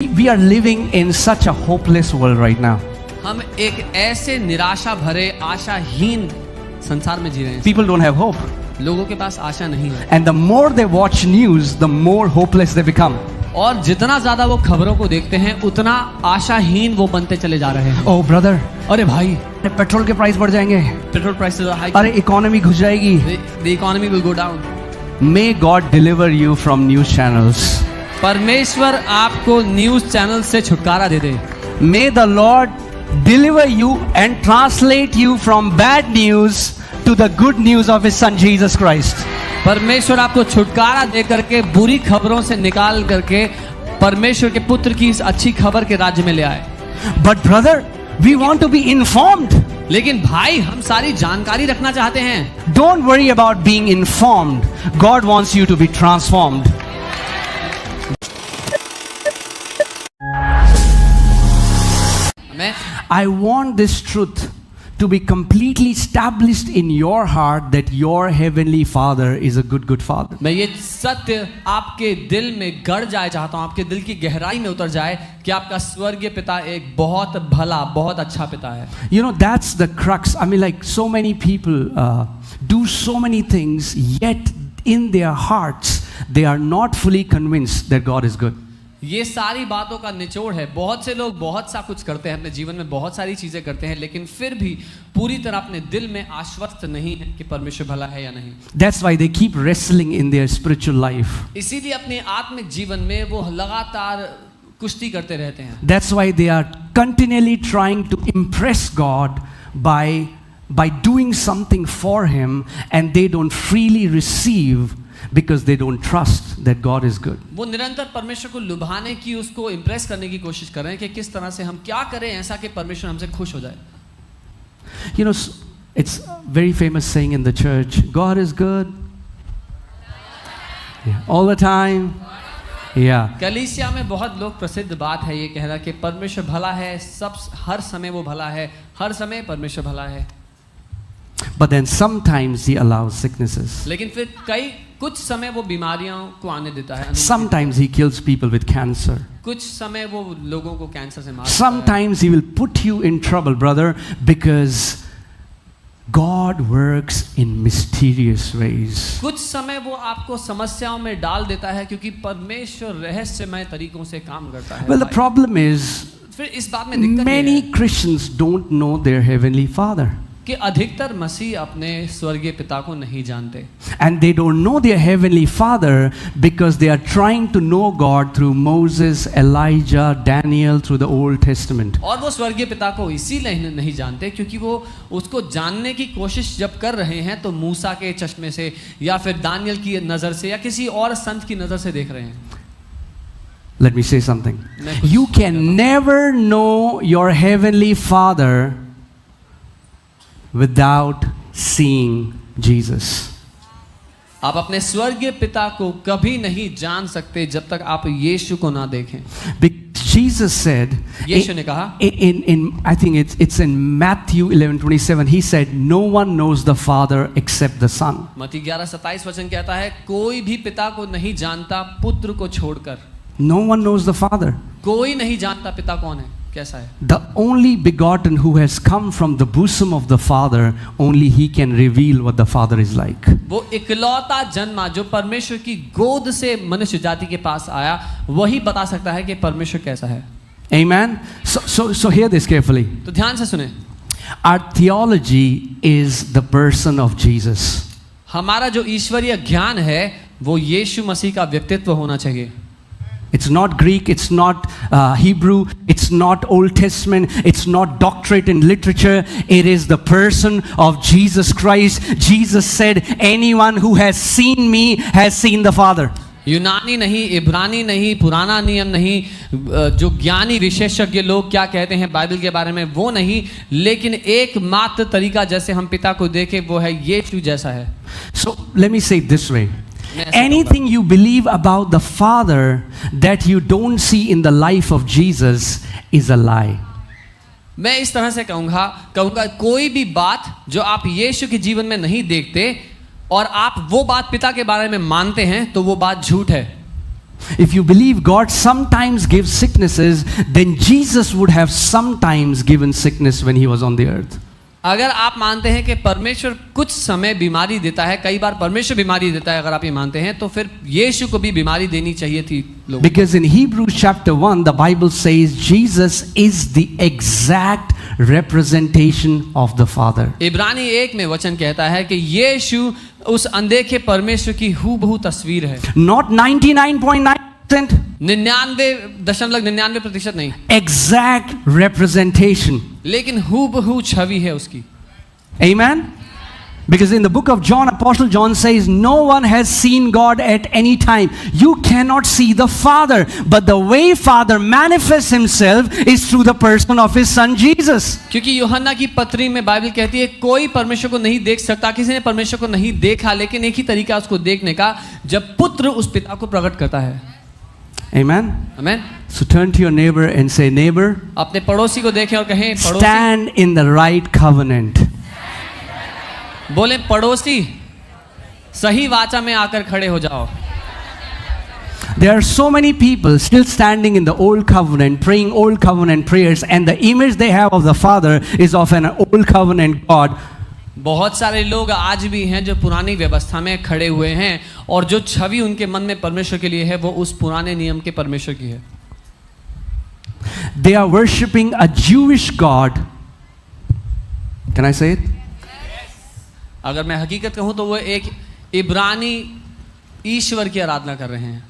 We are living in such a hopeless world right now. हम एक ऐसे निराशा भरे आशाहीन संसार में जी रहे हैं। People don't have hope. लोगों के पास आशा नहीं है। And the more they watch news, the more hopeless they become. और जितना ज्यादा वो खबरों को देखते हैं उतना आशाहीन वो बनते चले जा रहे हैं। Oh brother, अरे भाई, पेट्रोल के प्राइस बढ़ जाएंगे, पेट्रोल प्राइसेस आर हाई, अरे इकोनॉमी घुस जाएगी। The economy will go down. May God deliver you from news channels. परमेश्वर आपको न्यूज चैनल से छुटकारा दे दे। May the Lord deliver you and translate you from bad news to the good news of His Son Jesus Christ. परमेश्वर आपको छुटकारा दे करके बुरी खबरों से निकाल करके परमेश्वर के पुत्र की इस अच्छी खबर के राज्य में ले आए। But brother, we want to be informed. लेकिन भाई, हम सारी जानकारी रखना चाहते हैं। Don't worry about being informed. God wants you to be transformed. I want this truth to be completely established in your heart that your heavenly Father is a good Father. मैं ये सत्य आपके दिल में गड़ जाए चाहता हूँ, आपके दिल की गहराई में उतर जाए कि आपका स्वर्गीय पिता एक बहुत भला, बहुत अच्छा पिता है। You know, that's the crux. I mean, like so many people do so many things, yet in their hearts they are not fully convinced that God is good. ये सारी बातों का निचोड़ है। बहुत से लोग बहुत सा कुछ करते हैं अपने जीवन में, बहुत सारी चीजें करते हैं, लेकिन फिर भी पूरी तरह अपने दिल में आश्वस्त नहीं है कि परमेश्वर भला है या नहीं। That's why they keep wrestling in their spiritual life. इसीलिए अपने आत्मिक जीवन में वो लगातार कुश्ती करते रहते हैं। That's why they are continually trying to impress God by doing something for Him, and they don't freely receive because they don't trust that God is good. वो निरंतर परमेश्वर को लुभाने की, उसको इम्प्रेस करने की कोशिश कर रहे हैं कि किस तरह से हम क्या करें ऐसा कि परमेश्वर हमसे खुश हो जाए। You know, it's a very famous saying in the church, God is good. Yeah, all the time. Yeah. कलीसिया में बहुत लोग प्रसिद्ध बात है ये कहना कि परमेश्वर भला है, सब हर समय वो भला है, हर समय परमेश्वर भला है। But then sometimes He allows sicknesses. लेकिन फिर कुछ समय वो बीमारियों को आने देता है। Sometimes He kills people with cancer. कुछ समय वो लोगों को कैंसर से मार देता है। Sometimes He will put you in trouble, brother, because God works in mysterious ways. कुछ समय वो आपको समस्याओं में डाल देता है क्योंकि परमेश्वर रहस्यमय तरीकों से काम करता है। Well, the problem is, फिर इस बात में दिक्कत many Christians don't know their heavenly Father. कि अधिकतर मसीह अपने स्वर्गीय पिता को नहीं जानते। And they don't know their heavenly Father because they are trying to know God through Moses, Elijah, Daniel, through the Old Testament. और वो स्वर्गीय पिता को इसीलिए नहीं जानते क्योंकि वो उसको जानने की कोशिश जब कर रहे हैं तो मूसा के चश्मे से या फिर दानियल की नज़र से या किसी और संत की नज़र से देख रहे हैं। Let me say something. You can never know your heavenly Father without seeing Jesus. आप अपने स्वर्गीय पिता को कभी नहीं जान सकते जब तक आप यीशु को ना देखें। Jesus said, यीशु ने कहा, I think it's in Matthew 11:27, He said, no one knows the Father except the Son. मत्ती 11:27 वचन कहता है, कोई भी पिता को नहीं जानता पुत्र को छोड़कर। No one knows the Father. कोई नहीं जानता पिता कौन है, कैसा है। The only begotten who has come from the bosom of the Father, only He can reveal what the Father is like. वो इकलौता जन्मा जो परमेश्वर की गोद से मनुष्य जाति के पास आया, वही बता सकता है कि परमेश्वर कैसा है। Amen. So hear this carefully. तो ध्यान से सुने। Our theology is the person of Jesus. हमारा जो ईश्वरीय ज्ञान है वो यीशु मसीह का व्यक्तित्व होना चाहिए। It's not Greek, it's not Hebrew, it's not Old Testament, it's not doctorate in literature, it is the person of Jesus Christ. Jesus said, anyone who has seen me has seen the Father. यूनानी नहीं, इब्रानी नहीं, पुराना नियम नहीं, जो ज्ञानी विशेषज्ञ लोग क्या कहते हैं बाइबल के बारे में वो नहीं, लेकिन एकमात्र तरीका जैसे हम पिता को देखें वो है यीशु जैसा है। So let me say it this way. Anything you believe about the Father that you don't see in the life of Jesus is a lie. मैं इस तरह से कहूँगा कोई भी बात जो आप यीशु के जीवन में नहीं देखते और आप वो बात पिता के बारे में मानते हैं तो वो बात झूठ है। If you believe God sometimes gives sicknesses, then Jesus would have sometimes given sickness when he was on the earth. अगर आप मानते हैं कि परमेश्वर कुछ समय बीमारी देता है, कई बार परमेश्वर बीमारी देता है, अगर आप ये मानते हैं तो फिर यीशु को भी बीमारी देनी चाहिए थी लोगों को। Because in Hebrews chapter 1, the Bible says Jesus is the exact representation of the Father. इब्रानी 1 में वचन कहता है कि यीशु उस अनदेखे परमेश्वर की हूबहू तस्वीर है। Not 99.9%. 99.99% नहीं, Exact representation. लेकिन हूबहू छवि है उसकी। Amen? Because in the book of John, Apostle John says, no one has seen God at any time. You cannot see the Father, but the way Father manifests himself is through the person of his Son Jesus. क्योंकि यूहन्ना की पत्री में Bible कहती है कोई परमेश्वर को नहीं देख सकता, किसी ने परमेश्वर को नहीं देखा, लेकिन एक ही तरीका उसको देखने का, जब पुत्र उस पिता को प्रकट करता है। Amen? Amen. So turn to your neighbor and say, neighbor, अपने पड़ोसी को देखें और कहें, पड़ोसी, stand in the right covenant. बोले पड़ोसी सही वाचा में आकर खड़े हो जाओ। There are so many people still standing in the old covenant, praying old covenant prayers, and the image they have of the Father is of an old covenant God. बहुत सारे लोग आज भी हैं जो पुरानी व्यवस्था में खड़े हुए हैं और जो छवि उनके मन में परमेश्वर के लिए है वो उस पुराने नियम के परमेश्वर की है। They are worshipping a Jewish God. Can I say it? अगर मैं हकीकत कहूं तो वो एक इब्रानी ईश्वर की आराधना कर रहे हैं।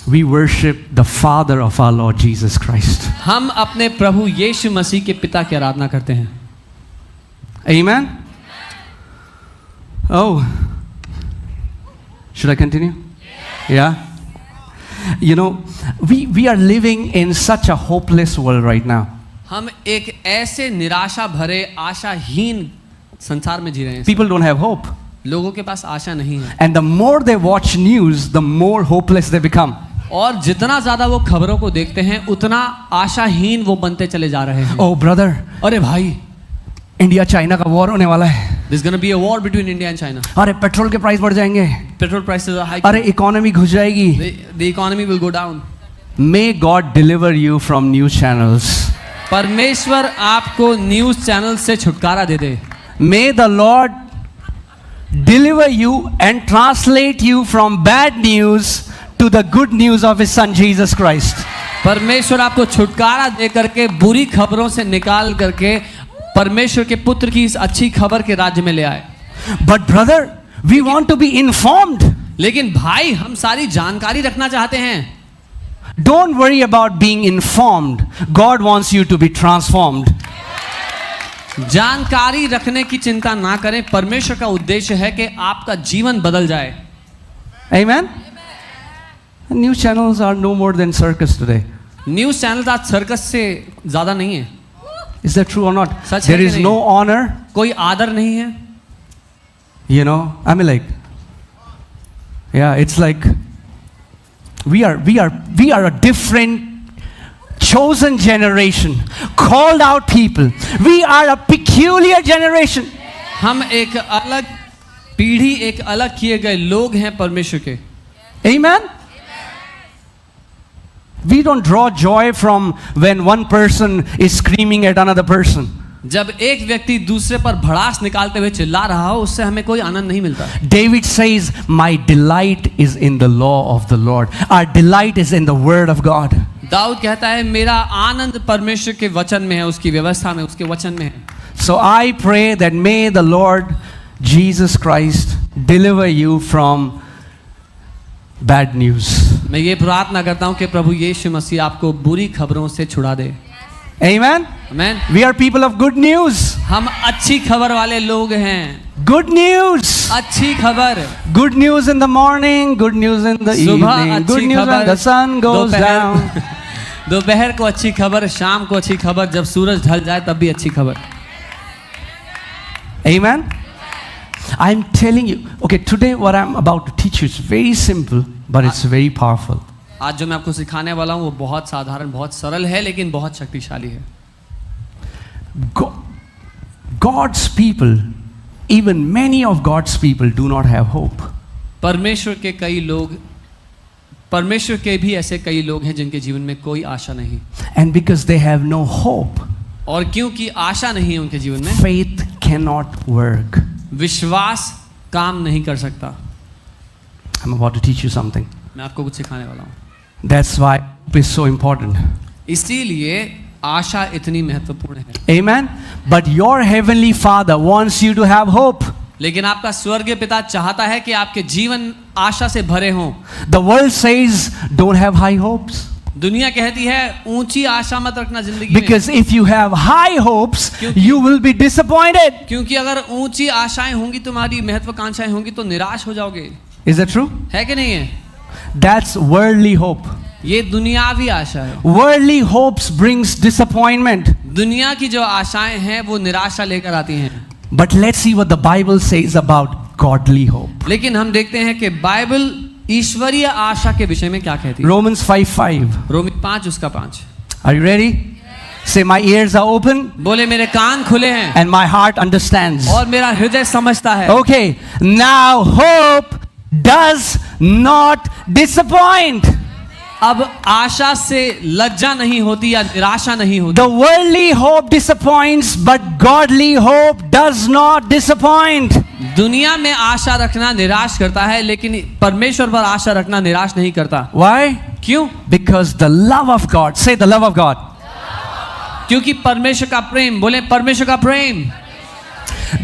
We worship the Father of our Lord Jesus Christ. हम अपने प्रभु यीशु मसीह के पिता की आराधना करते हैं। Amen? Oh. Should I continue? Yeah? You know, we are living in such a hopeless world right now. हम एक ऐसे निराशा भरे आशाहीन संसार में जी रहे हैं। People don't have hope. लोगों के पास आशा नहीं है। And the more they watch news, the more hopeless they become. और जितना ज्यादा वो खबरों को देखते हैं उतना आशाहीन वो बनते चले जा रहे हैं। Oh brother, अरे भाई, इंडिया चाइना का वॉर होने वाला है। There's going to be a war between India and China. अरे पेट्रोल के प्राइस बढ़ जाएंगे। Petrol prices are high. अरे इकोनॉमी घुस जाएगी। The economy will go down. May God deliver you from news channels. परमेश्वर आपको न्यूज चैनल से छुटकारा दे दे। May the Lord deliver you and translate you from bad news to the good news of His Son Jesus Christ. परमेश्वर आपको छुटकारा दे करके बुरी खबरों से निकाल करके परमेश्वर के पुत्र की इस अच्छी खबर के राज्य में ले आए। But brother, we want to be informed. लेकिन भाई, हम सारी जानकारी रखना चाहते हैं। Don't worry about being informed. God wants you to be transformed. जानकारी रखने की चिंता ना करें, परमेश्वर का उद्देश्य है कि आपका जीवन बदल जाए। Amen? News channels are no more than circus today. News channel आज सर्कस से ज्यादा नहीं है। Is that true or not? सच है There कि is नहीं? no honor. कोई आदर नहीं है। You know, I mean like, yeah, it's like we are a different chosen generation, called out people. We are a peculiar generation. हम एक अलग पीढ़ी, एक अलग किए गए लोग हैं परमेश्वर के। Amen? We don't draw joy from when one person is screaming at another person. जब एक व्यक्ति दूसरे पर भड़ास निकालते हुए चिल्ला रहा हो, उससे हमें कोई आनंद नहीं मिलता। David says, my delight is in the law of the Lord. Our delight is in the word of God. Dawood कहता है, मेरा आनंद परमेश्वर के वचन में है, उसकी व्यवस्था में, उसके वचन में है। So I pray that may the Lord Jesus Christ deliver you from bad news. मैं ये प्रार्थना करता हूँ कि प्रभु यीशु मसीह आपको बुरी खबरों से छुड़ा दे। Amen? Amen. We are people of good news. हम अच्छी खबर वाले लोग हैं। Good news. अच्छी खबर। Good news in the morning, good news in the सुबह evening, अच्छी good news खबर, when the sun goes down. दोपहर को अच्छी खबर, शाम को अच्छी खबर, जब सूरज ढल जाए तब भी अच्छी खबर। Amen? I'm telling you, okay, today what I'm about to teach you is very simple, but it's very powerful. आज जो मैं आपको सिखाने वाला हूँ वो बहुत साधारण, बहुत सरल है, लेकिन बहुत शक्तिशाली है। God's people, even many of God's people do not have hope. परमेश्वर के कई लोग परमेश्वर के भी ऐसे कई लोग हैं जिनके जीवन में कोई आशा नहीं, And because they have no hope, और क्योंकि आशा नहीं है उनके जीवन में, faith cannot work. विश्वास काम नहीं कर सकता। I'm about to teach you something. मैं आपको कुछ सिखाने वाला हूँ। That's why hope is so important. इसीलिए आशा इतनी महत्वपूर्ण है। Amen. But your heavenly Father wants you to have hope. लेकिन आपका स्वर्गीय पिता चाहता है कि आपके जीवन आशा से भरे हों। The world says don't have high hopes. दुनिया कहती है ऊंची आशा मत रखना जिंदगी में, Because if you have high hopes, you will be disappointed. क्योंकि अगर ऊंची आशाएं होंगी, तुम्हारी महत्वाकांक्षाएं होंगी, तो निराश हो जाओगे। Is that true? है कि नहीं है? That's worldly hope. ये दुनियावी आशा है। Worldly hopes brings disappointment. दुनिया की जो आशाएं हैं वो निराशा लेकर आती हैं। But let's see what the Bible says about godly hope. लेकिन हम देखते हैं कि बाइबल ईश्वरीय आशा के विषय में क्या कहती है। Romans 5:5. रोमी 5 उसका 5। Are you ready? Say, my ears are open बोले मेरे कान खुले हैं and my heart understands. और मेरा हृदय समझता है। Okay, now hope does not disappoint. अब आशा से लज्जा नहीं होती या निराशा नहीं होती। The worldly hope disappoints, but godly hope does not disappoint. दुनिया में आशा रखना निराश करता है, लेकिन परमेश्वर पर आशा रखना निराश नहीं करता। Why? क्यों? Because the love of God, say the love of God. क्योंकि परमेश्वर का प्रेम, बोले परमेश्वर का प्रेम,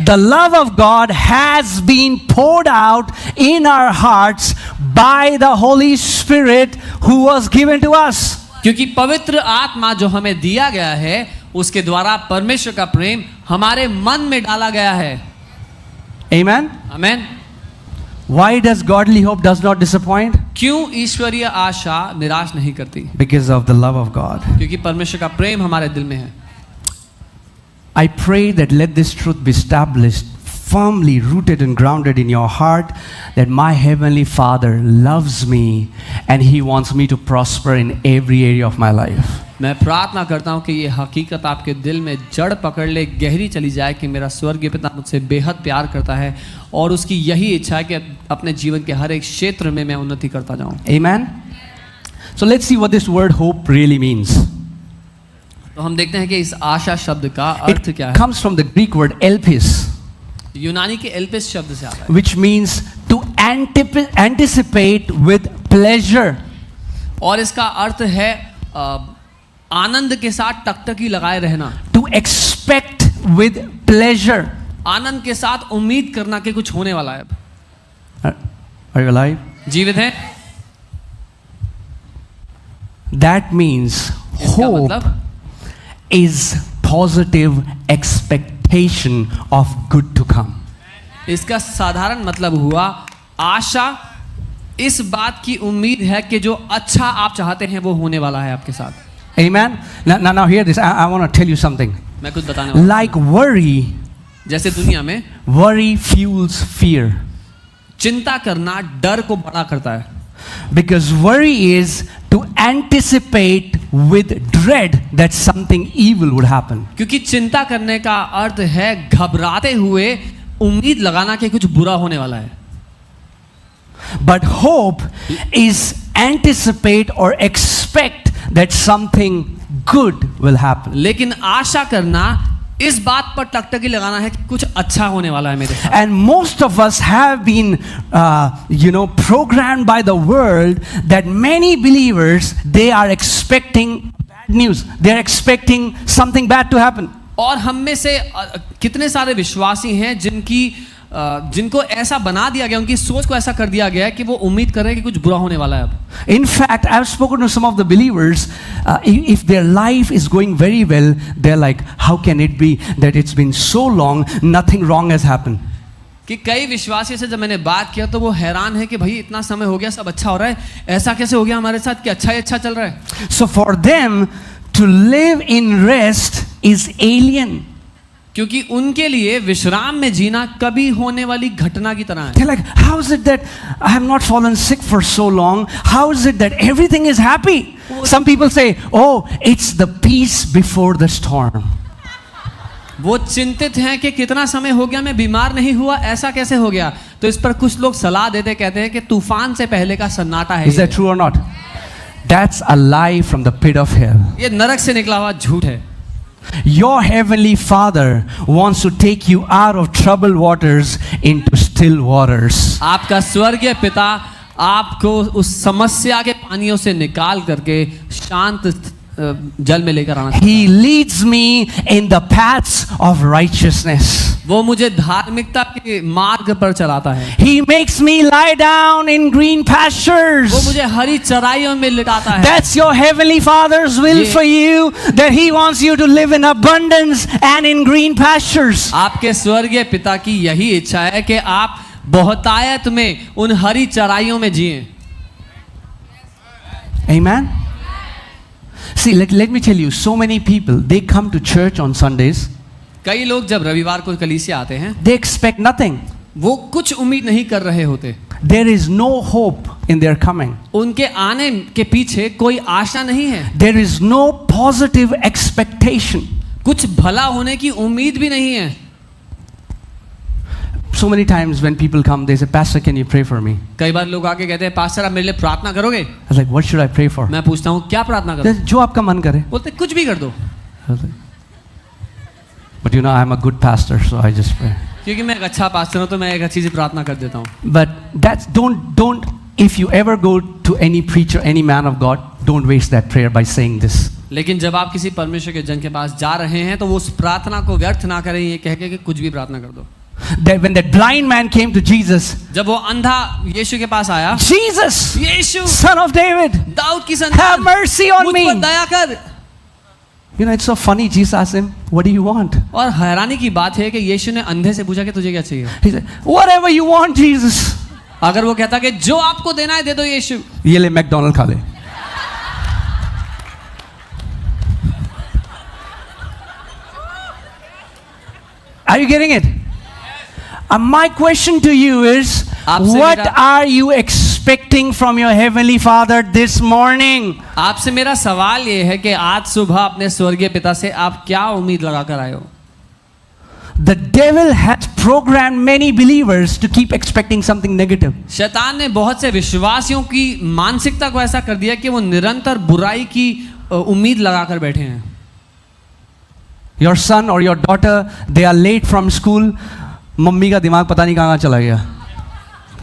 The love of God has been poured out in our hearts by the Holy Spirit who was given to us. क्योंकि पवित्र आत्मा जो हमें दिया गया है उसके द्वारा परमेश्वर का प्रेम हमारे मन में डाला गया है। Amen. Amen. Why does godly hope does not disappoint? क्यों ईश्वरीय आशा निराश नहीं करती? Because of the love of God. क्योंकि परमेश्वर का प्रेम हमारे दिल में है। I pray that let this truth be established, firmly rooted and grounded in your heart, that my heavenly Father loves me and He wants me to prosper in every area of my life. मैं प्रार्थना करता हूँ कि ये हकीकत आपके दिल में जड़ पकड़ ले, गहरी चली जाए कि मेरा स्वर्गीय पिता मुझसे बेहद प्यार करता है और उसकी यही इच्छा है कि अपने जीवन के हर एक क्षेत्र में मैं उन्नति करता जाऊँ। Amen. So let's see what this word hope really means. तो हम देखते हैं कि इस आशा शब्द का अर्थ क्या It है। comes from the Greek word elpis, यूनानी के एल्पिस शब्द से आता है, which means to anticipate with pleasure. और इसका अर्थ है आनंद के साथ टकटकी लगाए रहना, To expect with pleasure. आनंद के साथ उम्मीद करना कि कुछ होने वाला है। Are you alive? जीवित है? That means इसका hope मतलब is positive expectation of good to come. इसका साधारण मतलब हुआ आशा इस बात की उम्मीद है कि जो अच्छा आप चाहते हैं वो होने वाला है आपके साथ। Amen. Now hear this. I want to tell you something. मैं कुछ बताने वाला Like worry, हूं। जैसे दुनिया में worry fuels fear. चिंता करना डर को बड़ा करता है, Because worry is to anticipate with dread that something evil would happen. क्योंकि चिंता करने का अर्थ है घबराते हुए उम्मीद लगाना कि कुछ बुरा होने वाला है। But hope is anticipate or expect that something good will happen. लेकिन आशा करना इस बात पर टकटकी लगाना है कि कुछ अच्छा होने वाला है मेरे साथ। And most of us have been, programmed by the world that many believers, they are expecting bad news. They are expecting something bad to happen. और हम में से कितने सारे विश्वासी हैं जिनको ऐसा बना दिया गया, उनकी सोच को ऐसा कर दिया गया है कि वो उम्मीद कर रहे हैं कि कुछ बुरा होने वाला है अब। In fact, I've spoken to some of the believers, if their life is going very well, they're like, how can it be that it's been so long, nothing wrong has happened? कि कई विश्वासियों से जब मैंने बात किया तो वो हैरान है कि भाई इतना समय हो गया, सब अच्छा हो रहा है, ऐसा कैसे हो गया हमारे साथ कि अच्छा ही अच्छा चल रहा है। So for them to live in rest is alien. क्योंकि उनके लिए विश्राम में जीना कभी होने वाली घटना की तरह है। They're like, how is it that I have not fallen sick for so long? How is it that everything is happy? Some people say, oh, it's the peace before the storm. वो चिंतित हैं कि कितना समय हो गया मैं बीमार नहीं हुआ, ऐसा कैसे हो गया। तो इस पर कुछ लोग सलाह देते, कहते हैं कि तूफान से पहले का सन्नाटा है। Is that true or not? That's a lie from the pit of hell. ये नरक से निकला हुआ झूठ है। Your heavenly Father wants to take you out of troubled waters into still waters. आपका स्वर्गीय पिता आपको उस समस्या के पानियों से निकाल करके शांत जल में लेकर आना चाहता है। He leads me in the paths of righteousness. वो मुझे धार्मिकता के मार्ग पर चलाता है। He makes me lie down in green pastures. वो मुझे हरी चराइयों में लिटाता है। That's your heavenly Father's will for you, that He wants you to live in abundance and in green pastures. आपके स्वर्गीय पिता की यही इच्छा है कि आप बहुतायत में उन हरी चराइयों में जिएं। Amen. See, let me tell you, so many people, they come to church on Sundays. कई लोग जब रविवार को कलीसिया आते हैं, They expect nothing. वो कुछ उम्मीद नहीं कर रहे होते। There is no hope in their coming. उनके आने के पीछे कोई आशा नहीं है। There is no positive expectation. कुछ भला होने की उम्मीद भी नहीं है। So many times when people come, they say, Pastor, can you pray for me? कई बार लोग आके कहते हैं, पास्टर आप मेरे लिए प्रार्थना करोगे? I was like, what should I pray for? मैं पूछता हूँ क्या प्रार्थना करूँ? जो आपका मन करे. बोलते कुछ भी कर दो। I was like, but you know, I'm a good pastor, so I just pray. क्योंकि मैं एक अच्छा पास्टर हूँ तो मैं एक अच्छी सी प्रार्थना कर देता हूँ। But that's don't if you ever go to any preacher, any man of God, don't waste that prayer by saying this. लेकिन जब आप किसी परमेश्वर के जन के पास जा रहे हैं तो वो उस प्रार्थना को व्यर्थ ना करें ये कह के कि कुछ भी प्रार्थना कर दो। That when that blind man came to Jesus, जब वो अंधा यीशु के पास आया, Jesus, Yeshu Son of David, Dawood की have संतान, mercy on मुझ me. पर दया कर। You know, it's so funny. Jesus asked him, what do you want? और हैरानी की बात है कि यीशु ने अंधे से पूछा कि तुझे क्या चाहिए। He said, whatever you want, Jesus. अगर वो कहता कि जो आपको देना है दे दो यीशु। ये ले मैकडोनल्ड खा ले. Are you getting it? My question to you is, आपसे what मेरा- are you expecting from your heavenly Father this morning? आपसे मेरा सवाल ये है कि आज सुबह अपने स्वर्गीय पिता से आप क्या उम्मीद लगा कर आए हो? The devil has programmed many believers to keep expecting something negative. शैतान ने बहुत से विश्वासियों की मानसिकता को ऐसा कर दिया कि वो निरंतर बुराई की उम्मीद लगाकर बैठे हैं। Your son or your daughter, they are late from school. Mummy का दिमाग पता नहीं कहाँ चला गया.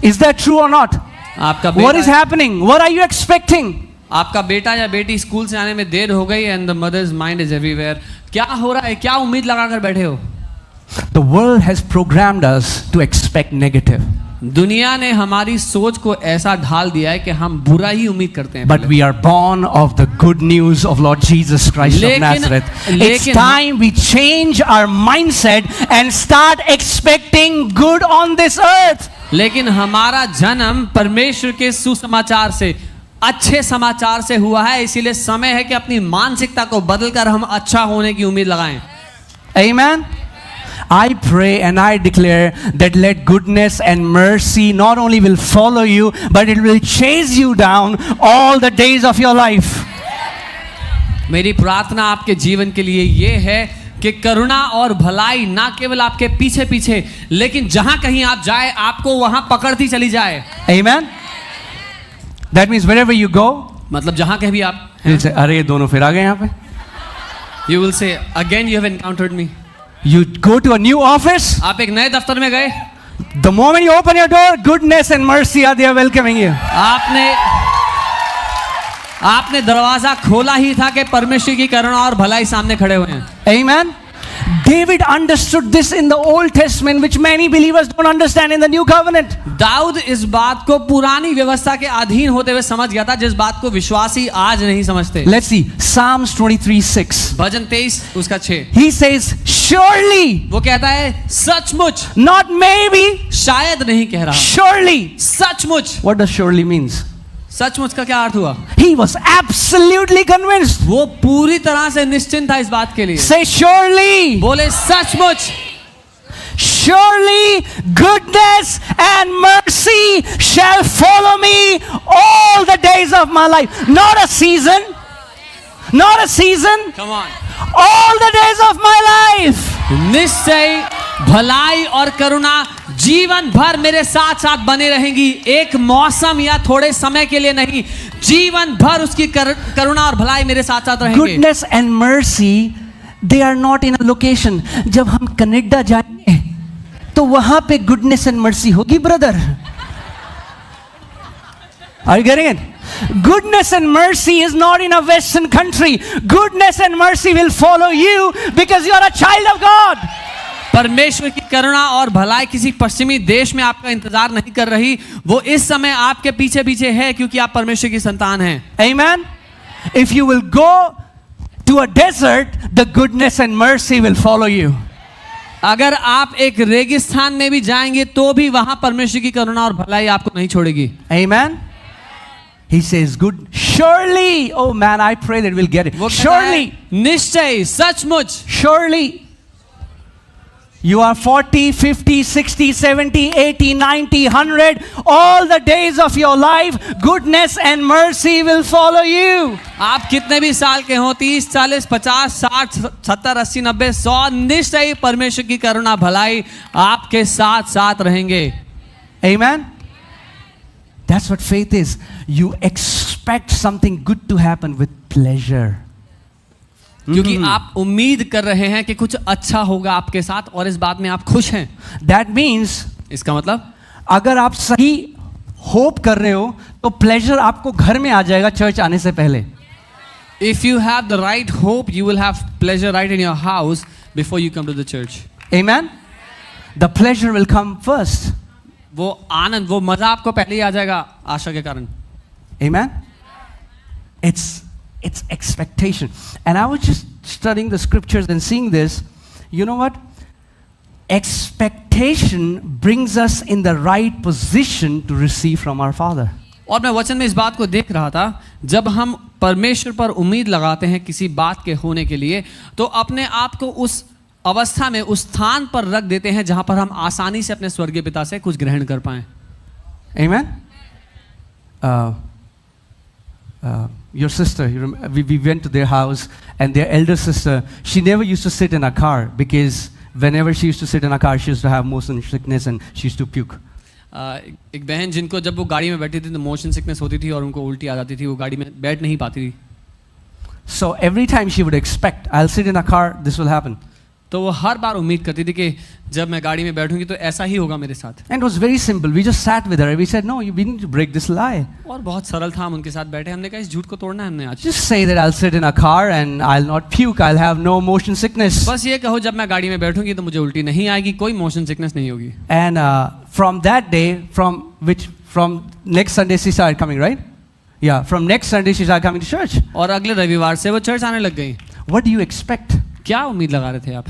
Is that true or not? आपका What is बेटा happening? What are you expecting? आपका बेटा या बेटी स्कूल से आने में देर हो गई and the mother's mind is everywhere. क्या हो रहा है? क्या उम्मीद लगाकर बैठे हो? The world has programmed us to expect negative. दुनिया ने हमारी सोच को ऐसा ढाल दिया है कि हम बुरा ही उम्मीद करते हैं। But we are born of the good news of Lord Jesus Christ of Nazareth. It's time we change our mindset and start expecting good on this earth. लेकिन हमारा जन्म परमेश्वर के सुसमाचार से, अच्छे समाचार से हुआ है, इसीलिए समय है कि अपनी मानसिकता को बदलकर हम अच्छा होने की उम्मीद लगाएं। Amen. I pray and I declare that let goodness and mercy not only will follow you, but it will chase you down all the days of your life. मेरी प्रार्थना आपके जीवन के लिए ये है कि करुणा और भलाई ना केवल आपके पीछे पीछे, लेकिन जहां कहीं आप जाए आपको वहां पकड़ती चली जाए। Amen. That means wherever you go, मतलब जहां कहीं भी आप, you'll say, अरे ये दोनों फिर आ गए यहाँ पे. you will say again you have encountered me. You go to a new office. आप एक नए दफ्तर में गए, The moment you open your door, goodness and mercy are there welcoming you. आपने दरवाजा खोला ही था कि परमेश्वर की करुणा और भलाई सामने खड़े हुए हैं। Amen. David understood this in the Old Testament, which many believers don't understand in the New Covenant. Dawood इस बात को पुरानी व्यवस्था के अधीन होते हुए समझ गया था, जिस बात को विश्वासी आज नहीं समझते। Let's see, Psalms 23:6. भजन 23 उसका 6, He says, surely, वो कहता है सचमुच, not maybe, शायद नहीं कह रहा, surely. सचमुच। What does surely means? सचमुच का क्या अर्थ हुआ? He was absolutely convinced. वो पूरी तरह से निश्चिंत था इस बात के लिए। Say surely. बोले सचमुच, Surely goodness and mercy shall follow me all the days of my life. Not a season. Not a season. come on, All the days of my life. निश्चय भलाई और करुणा जीवन भर मेरे साथ साथ बने रहेंगी। एक मौसम या थोड़े समय के लिए नहीं, जीवन भर उसकी करुणा और भलाई मेरे साथ साथ रहेंगे। Goodness and mercy, they are not in a location. जब हम कनाडा जाएंगे तो वहां पे goodness and mercy होगी brother. Are you getting it? Goodness and mercy is not in a Western country. Goodness and mercy will follow you because you are a child of God. परमेश्वर की करुणा और भलाई किसी पश्चिमी देश में आपका इंतजार नहीं कर रही, वो इस समय आपके पीछे पीछे है क्योंकि आप परमेश्वर की संतान हैं। Amen. If you will go to a desert, the goodness and mercy will follow you. अगर आप एक रेगिस्तान में भी जाएंगे तो भी वहां परमेश्वर की करुणा और भलाई आपको नहीं छोड़ेगी। Amen. He says, good, surely, oh man, I pray that we'll get it. Surely, निश्चय, सचमुच, surely, you are 40, 50, 60, 70, 80, 90, 100, all the days of your life, goodness and mercy will follow you. आप कितने भी साल के हो, 30, 40, 50, 60, 70, 80, 90, 100, निश्चय परमेश्वर की करुणा भलाई आपके साथ साथ रहेंगे। Amen. That's what faith is. You expect something good to happen with pleasure. क्योंकि आप उम्मीद कर रहे हैं कि कुछ अच्छा होगा आपके साथ और इस बात में आप खुश हैं। That means, इसका मतलब अगर आप सही होप कर रहे हो तो प्लेजर आपको घर में आ जाएगा चर्च आने से पहले। If you have the right hope, you will have pleasure right in your house before you come to the church. Amen. The pleasure will come first. वो आनंद, वो मजा आपको पहले ही आ जाएगा आशा के कारण। Amen. It's expectation. And I was just studying the scriptures and seeing this. You know what? Expectation brings us in the right position to receive from our Father. और मैं वचन में इस बात को देख रहा था, जब हम परमेश्वर पर उम्मीद लगाते हैं किसी बात के होने के लिए, तो अपने आप को उस अवस्था में, उस स्थान पर रख देते हैं जहां पर हम आसानी से अपने स्वर्गीय पिता से कुछ ग्रहण कर पाएं। Amen. Your sister, we went to their house, and their elder sister, she never used to sit in a car because whenever she used to sit in a car, she used to have motion sickness and she used to puke. एक बहन जिनको जब वो गाड़ी में बैठी थी तो मोशन सिकनेस होती थी और उनको उल्टी आ जाती थी, वो गाड़ी में बैठ नहीं पाती थी। So every time she would expect, I'll sit in a car, this will happen. तो वो हर बार उम्मीद करती थी कि जब मैं गाड़ी में बैठूंगी तो ऐसा ही होगा मेरे साथ। And it was very simple. We just sat with her. We said, no, we need to break this lie. और बहुत सरल था, हम उनके साथ बैठे, हमने कहा इस झूठ को तोड़ना है हमने आज। Just say that I'll sit in a car and I'll not puke. I'll have no motion sickness. बस ये कहो जब मैं गाड़ी में बैठूंगी तो मुझे उल्टी नहीं आएगी, कोई मोशन सिकनेस नहीं होगी। And from that day, from next Sunday she started coming, right? Yeah, from next Sunday she started coming to church. और अगले रविवार से वो चर्च आने लग गई। What do you expect? क्या उम्मीद लगा रहे थे आप?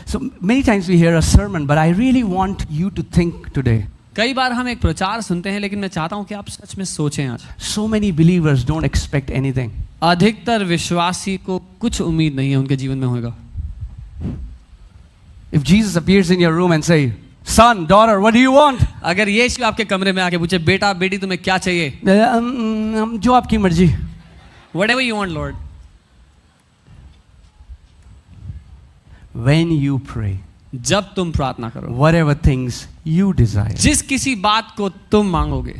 So many times we hear a sermon, but I really want you to think today. कई बार हम एक प्रचार सुनते हैं, लेकिन मैं चाहता हूं कि आप सच में सोचें आज। So many believers don't expect anything. अधिकतर विश्वासी को कुछ उम्मीद नहीं है उनके जीवन में होगा। If Jesus appears in your room and say, son, daughter, what do you want? अगर यीशु आपके कमरे में आके पूछे, बेटा बेटी तुम्हें क्या चाहिए? जो आपकी मर्जी। Whatever you want, Lord. When you pray, जब तुम प्रार्थना करो, whatever things you desire. जिस किसी बात को तुम मांगोगे।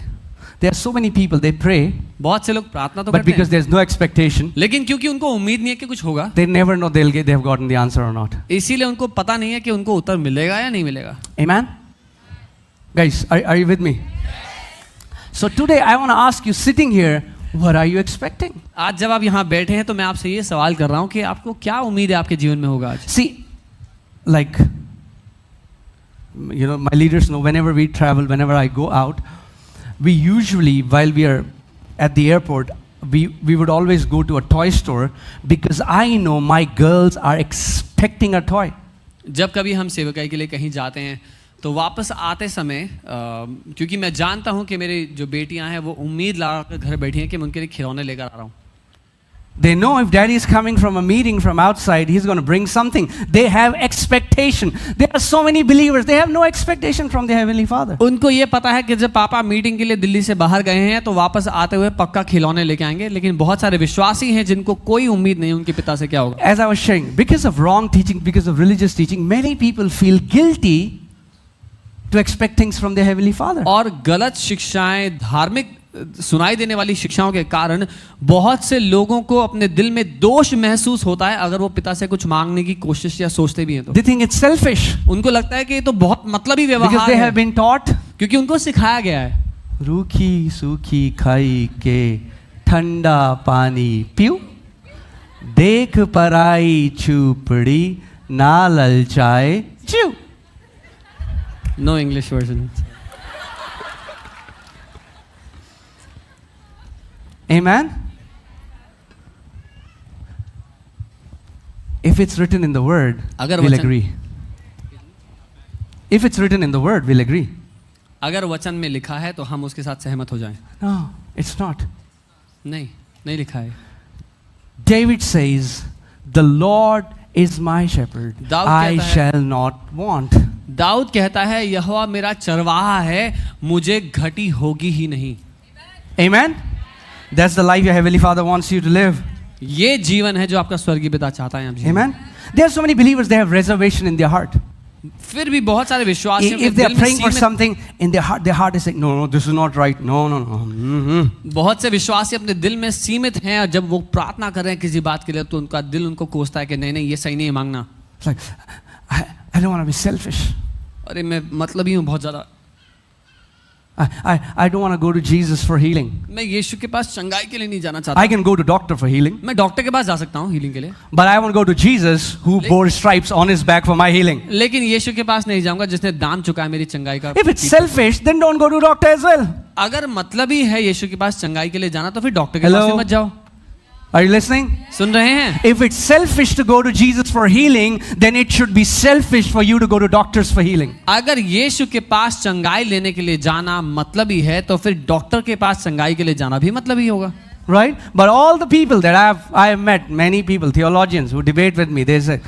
There are so many people, they pray, बहुत से लोग प्रार्थना तो but करते because हैं, there's no expectation, लेकिन क्योंकि उनको उम्मीद नहीं है कि कुछ होगा, they never know they have gotten the answer or not. इसीलिए उनको पता नहीं है कि उनको उत्तर मिलेगा या नहीं मिलेगा। Amen? Guys, are you with me? So today I want to ask you, sitting here, what are you expecting? आज जब आप यहाँ बैठे हैं तो मैं आपसे ये सवाल कर रहा हूँ कि आपको क्या उम्मीद है आपके जीवन में होगा आज? See, like, you know, my leaders know whenever we travel, whenever I go out, we usually, while we are at the airport, we would always go to a toy store because I know my girls are expecting a toy. जब कभी हम सेवकाई के लिए कहीं जाते हैं तो वापस आते समय क्योंकि मैं जानता हूं कि मेरी जो बेटियां हैं वो उम्मीद लगा कर घर बैठी हैं कि मैं उनके लिए खिलौने लेकर आ रहा हूं। They know if daddy is coming from a meeting from outside, he's going to bring something. They have expectation. There are so many believers, they have no expectation from their heavenly Father. उनको ये पता है कि जब पापा meeting के लिए दिल्ली से बाहर गए हैं तो वापस आते हुए पक्का खिलौने लेके आएंगे, लेकिन बहुत सारे विश्वासी हैं जिनको कोई उम्मीद नहीं उनके पिता से क्या होगा. As I was sharing, because of wrong teaching, because of religious teaching, many people feel guilty to expect things from their heavenly Father. और गलत शिक्षाएं, धार्मिक सुनाई देने वाली शिक्षाओं के कारण बहुत से लोगों को अपने दिल में दोष महसूस होता है अगर वो पिता से कुछ मांगने की कोशिश या सोचते भी हैं तो. They think it's selfish उनको लगता है कि ये तो बहुत मतलबी because व्यवहार they है, have been taught. क्योंकि उनको सिखाया गया है. रूखी सूखी खाई के ठंडा पानी पीऊं, देख पराई चूपड़ी ना ललचाए जीव. No English version. Amen? If it's written in the word, अगर we'll वचन- agree. If it's written in the word, we'll agree. अगर वचन में लिखा है तो हम उसके साथ सहमत हो जाएं. No, it's not. नहीं लिखा है. David says, the Lord is my shepherd. Dawood I कहता है- shall not want. दाऊद कहता है यहोवा मेरा चरवाहा है, मुझे घटी होगी ही नहीं. Amen? That's the life your heavenly Father wants you to live. ये जीवन है जो आपका स्वर्गीय पिता चाहता है आप जिए. Amen? There are so many believers, they have reservation in their heart. फिर भी बहुत सारे विश्वासियों के If they are दिल में praying for सीमित- something in their heart is saying, no, this is not right. No. बहुत से विश्वासी अपने दिल में सीमित हैं और जब वो प्रार्थना कर रहे हैं किसी बात के लिए तो उनका दिल उनको कोसता है कि नहीं ये सही नहीं है मांगना. It's like, I don't want to be selfish. अरे मैं मतलबी हूँ बहुत ज्यादा. I don't want to go to Jesus for healing. मैं यीशु के पास चंगाई के लिए नहीं जाना चाहता. I can go to doctor for healing, मैं डॉक्टर के पास जा सकता हूँ हीलिंग के लिए, but I won't go to Jesus who bore stripes on his back for my healing. लेकिन यीशु के पास नहीं जाऊंगा जिसने दाम चुका है मेरी चंगाई का. If it's selfish, then don't go to doctor as well. अगर मतलबी है यीशु के पास चंगाई के लिए जाना तो फिर डॉक्टर के Hello? पास भी मत जाओ. Are you listening? सुन रहे हैं? If it's selfish to go to Jesus for healing, then it should be selfish for you to go to doctors for healing. अगर यीशु के पास चंगाई लेने के लिए जाना मतलबी है तो फिर डॉक्टर के पास चंगाई के लिए जाना भी मतलबी होगा. Right? But all the people that I have met, many people, theologians who debate with me, they say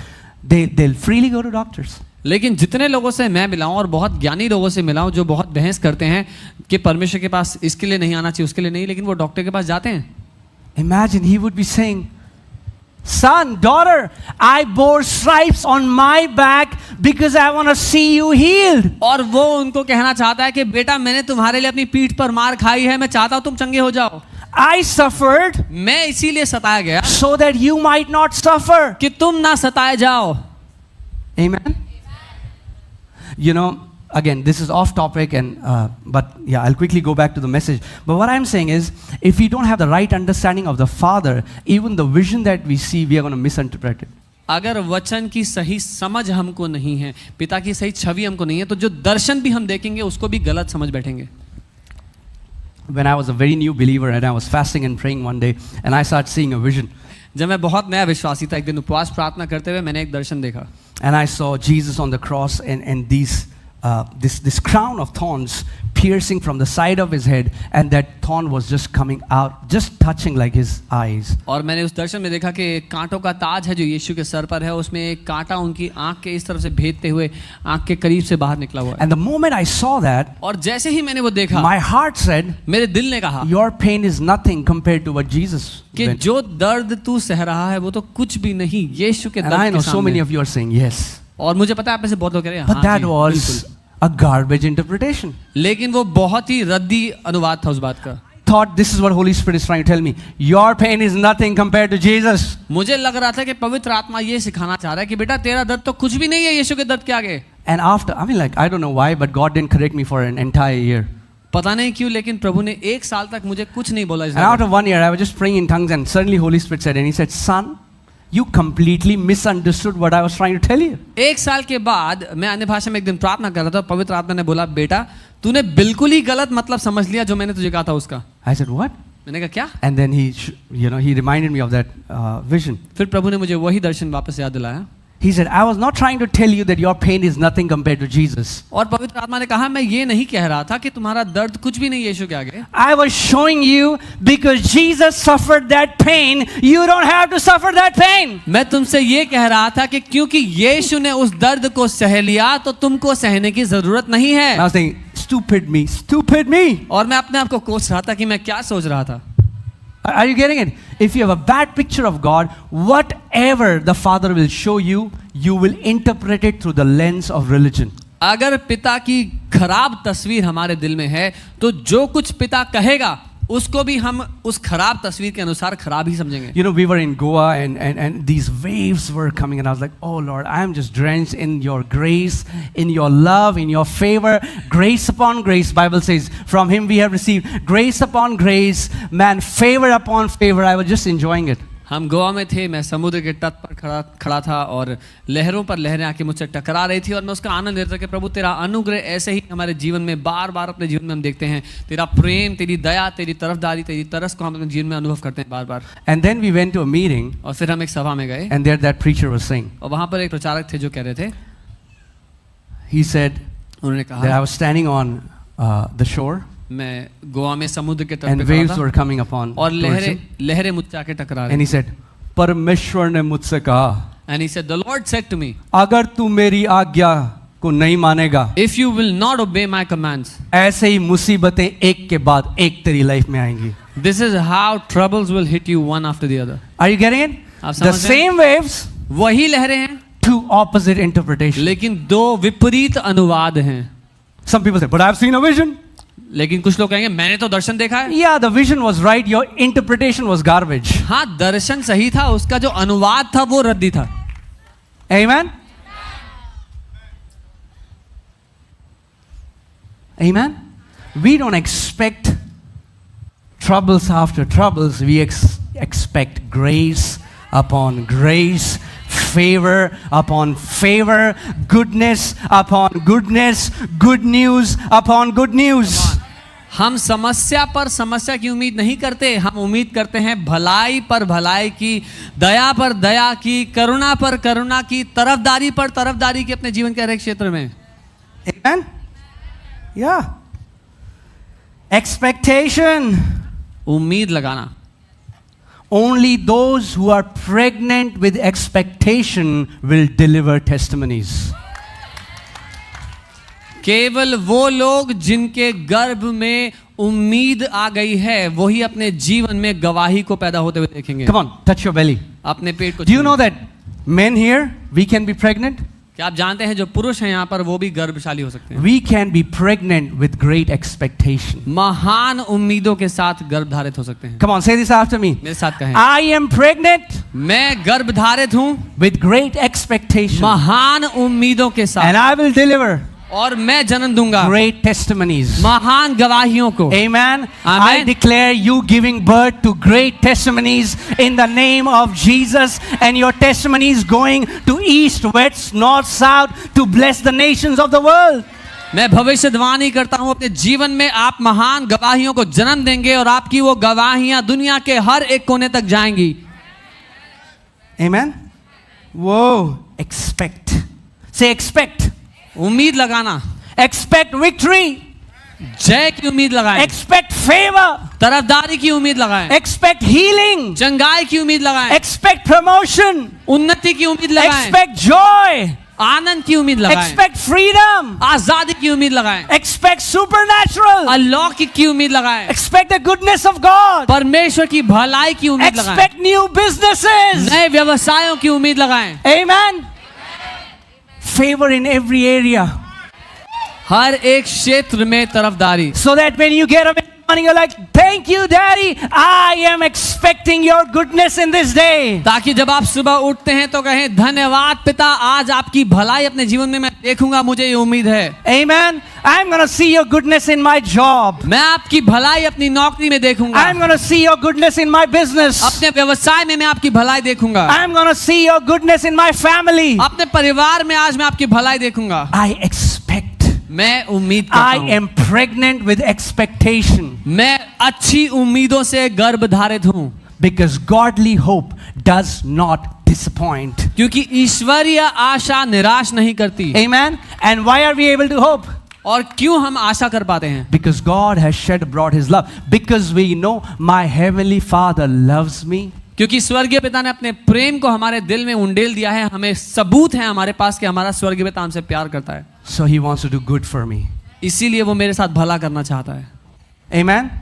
they'll freely go to doctors. लेकिन जितने लोगों से मैं मिला हूं और बहुत ज्ञानी लोगों से मिला हूं जो बहुत बहस करते हैं कि परमेश्वर के पास इसके लिए नहीं आना चाहिए उसके लिए नहीं, लेकिन वो डॉक्टर के पास जाते हैं. Imagine he would be saying, son, daughter, I bore stripes on my back because I want to see you healed. और वो उनको कहना चाहता है कि बेटा मैंने तुम्हारे लिए अपनी पीठ पर मार खाई है, मैं चाहता हूं तुम चंगे हो जाओ. I suffered मैं इसीलिए सताया गया so that you might not suffer. कि तुम ना सताए जाओ. Amen? You know, again, this is off topic, but yeah, I'll quickly go back to the message. But what I'm saying is, if we don't have the right understanding of the Father, even the vision that we see, we are going to misinterpret it. अगर वचन की सही समझ हमको नहीं है, पिता की सही छवि हमको नहीं है, तो जो दर्शन भी हम देखेंगे उसको भी गलत समझ बैठेंगे. When I was a very new believer and I was fasting and praying one day, and I started seeing a vision. जब मैं बहुत नया विश्वासी था, एक दिन उपवास प्रार्थना करते हुए मैंने एक दर्शन देखा. And I saw Jesus on the cross and this crown of thorns piercing from the side of his head, and that thorn was just coming out, just touching like his eyes. और मैंने उस दर्शन में देखा कि कांटों का ताज है जो यीशु के सर पर है, उसमें एक कांटा उनकी आंख के इस तरफ से भेदते हुए आंख के करीब से बाहर निकला हुआ है. And the moment I saw that, और जैसे ही मैंने वो देखा, my heart said, मेरे दिल ने कहा your pain is nothing compared to what Jesus कि went. जो दर्द तू सह रहा है वो तो कुछ भी नहीं यीशु के And I दर्द know के so many सामने. of you are saying yes, और मुझे पता है आप में से बहुत लोग कह रहे हैं but हाँ that जी, was बिल्कुल. a garbage interpretation. लेकिन वो बहुत ही रद्दी अनुवाद था उस बात का. Thought this is what Holy Spirit is trying to tell me. Your pain is nothing compared to Jesus. मुझे लग रहा था कि पवित्र आत्मा ये सिखाना चाह रहा है कि बेटा तेरा दर्द तो कुछ भी नहीं है यीशु के दर्द के आगे. And after, I mean, like, I don't know why, but God didn't correct me for an entire year. पता नहीं क्यों लेकिन प्रभु ने एक साल तक मुझे कुछ नहीं बोला इस And बारे after 1 year, I was just praying in tongues, and suddenly Holy Spirit said, and He said, son, you completely misunderstood what I was trying to tell you. में. एक साल के बाद मैं अन्य भाषा में एक दिन प्रार्थना कर रहा था, पवित्र आत्मा ने बोला बेटा तूने बिल्कुल ही गलत मतलब समझ लिया जो मैंने तुझे कहा था उसका. I said, what? मैंने कहा क्या? And then He reminded me of that vision. फिर प्रभु ने मुझे वही दर्शन वापस याद दिलाया. He said, I was not trying to tell you that your pain is nothing compared to Jesus. और पवित्र आत्मा ने कहा, मैं ये नहीं कह रहा था कि तुम्हारा दर्द कुछ भी नहीं यीशु के आगे। I was showing you because Jesus suffered that pain, you don't have to suffer that pain. मैं तुमसे ये कह रहा था कि क्योंकि यीशु ने उस दर्द को सह लिया तो तुमको सहने की जरूरत नहीं है। I was saying, stupid me, stupid me. और मैं अपने आप को कोस रहा था कि मैं क्या सोच रहा था। Are you getting it? If you have a bad picture of God, whatever the Father will show you, you will interpret it through the lens of religion. अगर पिता की खराब तस्वीर हमारे दिल में है तो जो कुछ पिता कहेगा उसको भी हम उस खराब तस्वीर के अनुसार खराब ही समझेंगे। You know, we were in Goa and these waves were coming and I was like, oh Lord, I am just drenched in your grace, in your love, in your favor, grace upon grace. Bible says, from him we have received grace upon grace, man, favor upon favor. I was just enjoying it. हम गोवा में थे, मैं समुद्र के तट पर खड़ा था और लहरों पर लहरें आके मुझसे टकरा रही थी और मैं उसका आनंद लेता था कि प्रभु तेरा अनुग्रह ऐसे ही हमारे जीवन में बार बार अपने जीवन में हम देखते हैं, तेरा प्रेम, तेरी दया, तेरी तरफदारी, तेरी तरस को हम अपने जीवन में अनुभव करते हैं बार बार। And then we went to a meeting और फिर हम एक सभा में गए and there that preacher was saying, और वहाँ पर एक प्रचारक थे जो कह रहे थे, he said उन्होंने that I कहा, was standing on the shore मैं गोवा में समुद्र के तट and पे खड़ा waves था were coming upon और towards him. लहरें मुझसे आके टकरा And रही he said, परमेश्वर ने मुझसे कहा, and he said, the Lord said to me, अगर तू मेरी आज्ञा को नहीं मानेगा, if you will not obey my commands, ऐसे ही मुसीबतें एक के बाद एक तेरी लाइफ में आएंगी। this is how troubles will hit you one after the other. Are you getting it? आप The समझ रहे हैं? same waves, वही लहरें हैं two opposite interpretations. लेकिन दो विपरीत अनुवाद हैं। Some people say, but I've seen a vision. लेकिन कुछ लोग कहेंगे मैंने तो दर्शन देखा है। Yeah, the vision was right, your interpretation was garbage. हाँ, दर्शन सही था, उसका जो अनुवाद था वो रद्दी था। Amen? Amen? We don't expect troubles after troubles. We expect grace upon grace, favor upon favor, goodness upon goodness, good news upon good news. हम समस्या पर समस्या की उम्मीद नहीं करते, हम उम्मीद करते हैं भलाई पर भलाई की, दया पर दया की, करुणा पर करुणा की, तरफदारी पर तरफदारी की अपने जीवन के हर एक क्षेत्र में। Amen? Yeah. Expectation. उम्मीद लगाना। Only those who are pregnant with expectation will deliver testimonies. केवल वो लोग जिनके गर्भ में उम्मीद आ गई है वही अपने जीवन में गवाही को पैदा होते हुए देखेंगे। Come on, touch your belly. अपने पेट को Do you know that men here, we can be pregnant? क्या आप जानते हैं जो पुरुष हैं यहाँ पर वो भी गर्भशाली हो सकते हैं? We can be pregnant with great expectation. महान उम्मीदों के साथ गर्भधारित हो सकते हैं। Come on, say this after me. मेरे साथ कहें, I am pregnant मैं गर्भधारित हूँ with great expectation. महान उम्मीदों के And साथ I will deliver और मैं जन्म दूंगा great testimonies. महान गवाहियों को। Amen. Amen. I declare you giving birth to great testimonies in the name of Jesus, and your testimonies going to east, west, north, south to bless the nations of the world. मैं भविष्यवाणी करता हूँ अपने जीवन में आप महान गवाहियों को जन्म देंगे और आपकी वो गवाहियां दुनिया के हर एक कोने तक जाएंगी। Amen. Whoa, expect. Say expect. उम्मीद लगाना, Expect victory. जय की उम्मीद लगाएं, Expect favor. तरफदारी की उम्मीद लगाएं, Expect healing. चंगाई की उम्मीद लगाएं, Expect promotion. उन्नति की उम्मीद लगाएं, Expect joy. आनंद की उम्मीद लगाएं, Expect freedom. आजादी की उम्मीद लगाएं, Expect supernatural. अलौकिक की उम्मीद लगाएं, Expect the goodness of God. परमेश्वर की भलाई की उम्मीद लगाएं, Expect new businesses. नए व्यवसायों की उम्मीद लगाएं, Amen. Favor in every area. हर एक क्षेत्र में तरफदारी, So that when you get up in the morning, you're like, thank you, Daddy. I am expecting your goodness in this day. ताकि जब आप सुबह उठते हैं तो कहें धन्यवाद पिता, आज आपकी भलाई अपने जीवन में मैं देखूंगा, मुझे ये उम्मीद है। Amen. I'm going to see your goodness in my job. मैं आपकी भलाई अपनी नौकरी में देखूंगा, I'm going to see your goodness in my business. अपने व्यवसाय में मैं आपकी भलाई देखूंगा, I'm going to see your goodness in my family. अपने परिवार में आज मैं आपकी भलाई देखूंगा। I expect. मैं उम्मीद करता I हूं, am pregnant with expectation. मैं अच्छी उम्मीदों से गर्भधारित हूं, Because godly hope does not disappoint. क्योंकि ईश्वरीय आशा निराश नहीं करती। Amen. And why are we able to hope? और क्यों हम आशा कर पाते हैं? Because God has shed abroad his love. Because we know my heavenly Father loves me. क्योंकि स्वर्गीय पिता ने अपने प्रेम को हमारे दिल में उंडेल दिया है। हमें सबूत है हमारे पास कि हमारा स्वर्गीय पिता हमसे प्यार करता है। So he wants to do good for me. इसीलिए वो मेरे साथ भला करना चाहता है। Amen.